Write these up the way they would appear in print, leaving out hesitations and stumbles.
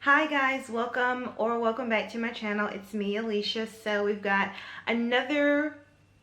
Hi guys, welcome back to my channel. It's me, Alicia. So we've got another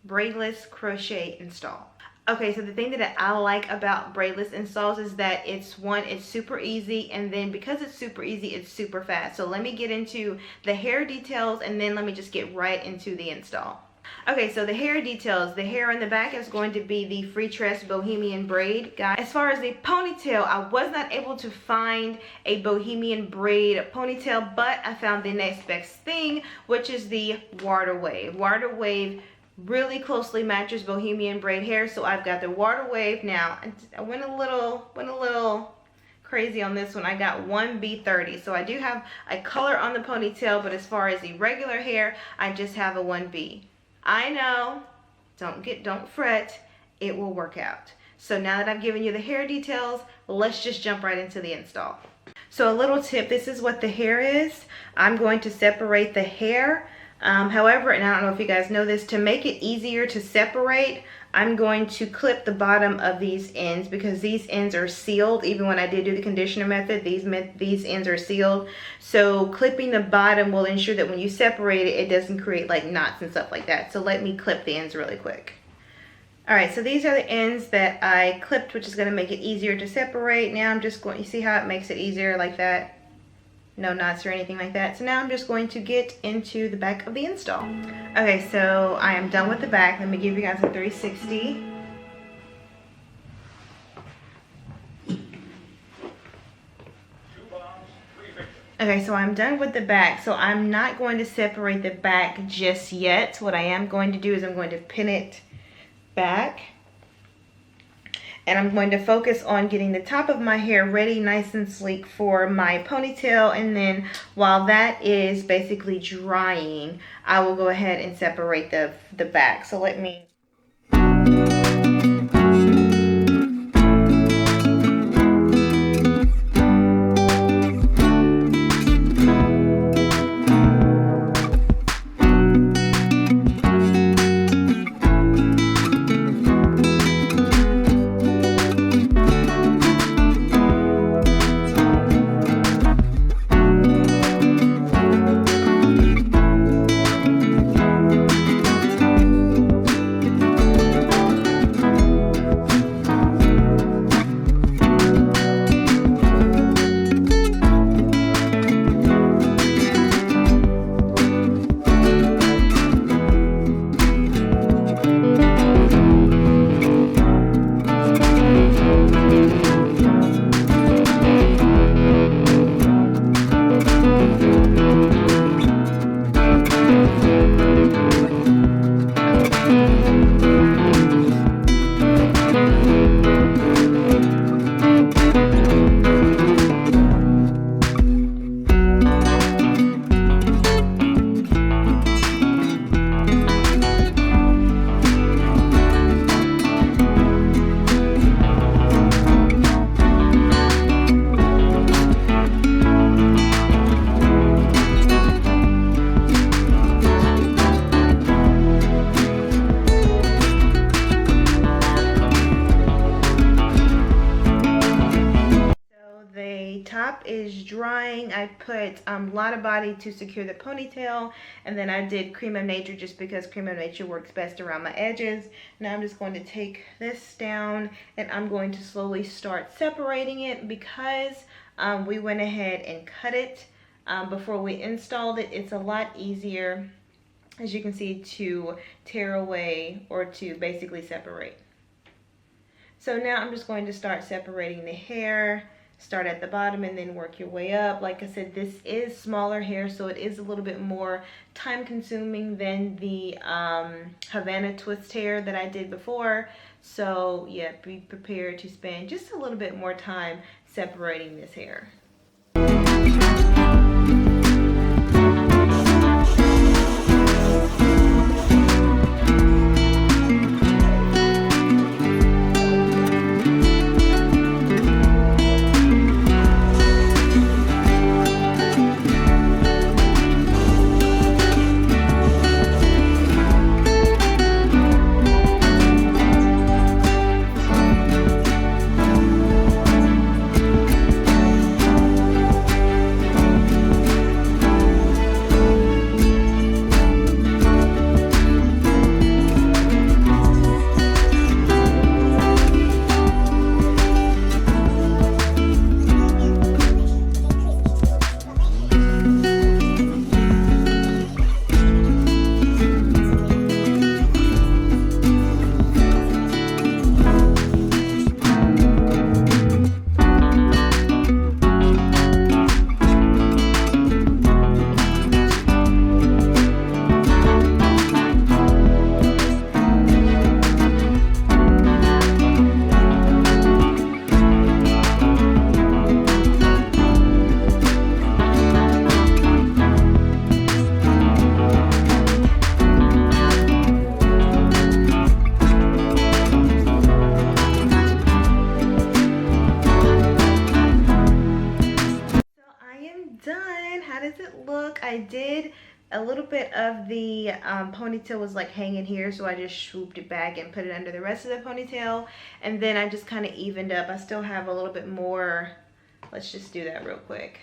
braidless crochet install. Okay, so the thing that I like about braidless installs is that it's super easy, and then because it's super easy, it's super fast. So let me get into the hair details and then let me just get right into the install. Okay, so the hair details. The hair on the back is going to be the free tress Bohemian braid, guys. As far as the ponytail, I was not able to find a Bohemian braid ponytail, but I found the next best thing, which is the water wave. Water wave really closely matches Bohemian braid hair, so I've got the water wave. Now, I went a little crazy on this one. I got 1B30, so I do have a color on the ponytail, but as far as the regular hair, I just have a 1B. I know, don't fret, it will work out. So now that I've given you the hair details, let's just jump right into the install. So a little tip, this is what the hair is. I'm going to separate the hair. However, and I don't know if you guys know this, to make it easier to separate, I'm going to clip the bottom of these ends because these ends are sealed. Even when I did do the conditioner method, these ends are sealed. So clipping the bottom will ensure that when you separate it, it doesn't create like knots and stuff like that. So let me clip the ends really quick. All right, so these are the ends that I clipped, which is going to make it easier to separate. Now I'm just going, you see how it makes it easier like that? No knots or anything like that. So now I'm just going to get into the back of the install. Okay, so I am done with the back. Let me give you guys a 360. Okay, so I'm done with the back. So I'm not going to separate the back just yet. What I am going to do is I'm going to pin it back. And I'm going to focus on getting the top of my hair ready nice and sleek for my ponytail. And then while that is basically drying, I will go ahead and separate the back. So let me... top is drying. I put Lotta Body to secure the ponytail, and then I did Cream of Nature just because Cream of Nature works best around my edges. Now I'm just going to take this down and I'm going to slowly start separating it because we went ahead and cut it before we installed it. It's a lot easier, as you can see, to tear away or to basically separate. So now I'm just going to start separating the hair. Start at the bottom and then work your way up. Like I said, this is smaller hair, so it is a little bit more time consuming than the Havana twist hair that I did before. So yeah, be prepared to spend just a little bit more time separating this hair. done. How does it look? I did a little bit of the ponytail was like hanging here, so I just swooped it back and put it under the rest of the ponytail, and then I just kind of evened up. I still have a little bit more. Let's just do that real quick.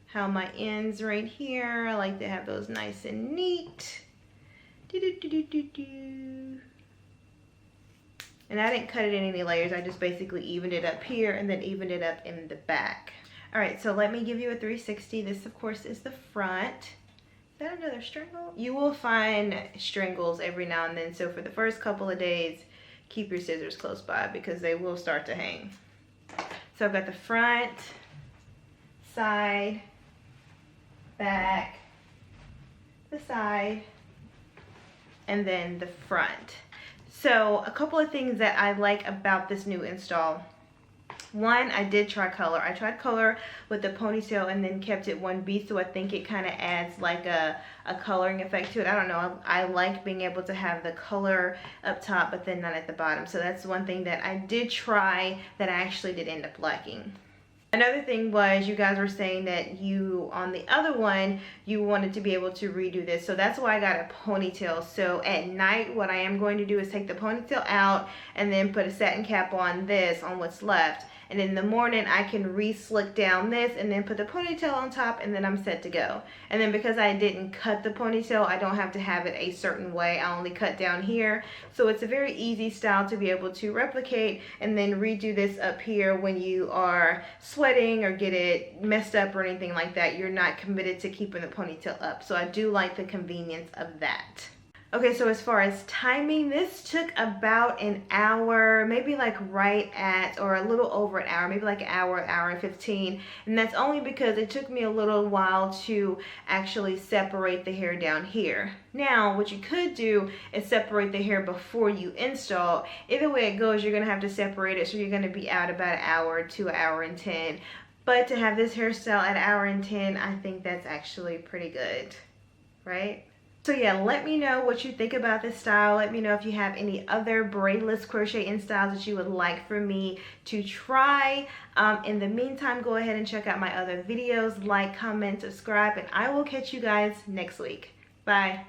How my ends right here, I like to have those nice and neat. And I didn't cut it in any layers. I just basically evened it up here and then evened it up in the back. All right, so let me give you a 360. This, of course, is the front. Is that another stringle? You will find stringles every now and then. So for the first couple of days, keep your scissors close by because they will start to hang. So I've got the front, side, back, the side, and then the front. So a couple of things that I like about this new install. One, I did try color. I tried color with the ponytail and then kept it 1B, so I think it kind of adds like a coloring effect to it. I don't know. I like being able to have the color up top but then not at the bottom. So that's one thing that I did try that I actually did end up liking. Another thing was you guys were saying that you, on the other one, you wanted to be able to redo this. So that's why I got a ponytail. So at night, what I am going to do is take the ponytail out and then put a satin cap on this, on what's left. And in the morning, I can re-slick down this and then put the ponytail on top, and then I'm set to go. And then because I didn't cut the ponytail, I don't have to have it a certain way. I only cut down here. So it's a very easy style to be able to replicate and then redo this up here when you are sweating or get it messed up or anything like that. You're not committed to keeping the ponytail up. So I do like the convenience of that. Okay, so as far as timing, this took about an hour, maybe like right at, or a little over an hour, maybe like an hour, hour and 15. And that's only because it took me a little while to actually separate the hair down here. Now, what you could do is separate the hair before you install. Either way it goes, you're gonna have to separate it, so you're gonna be out about an hour to an hour and 10. But to have this hairstyle at an hour and 10, I think that's actually pretty good, right? So yeah, let me know what you think about this style. Let me know if you have any other braidless crochet in styles that you would like for me to try. In the meantime, go ahead and check out my other videos. Like, comment, subscribe, and I will catch you guys next week. Bye.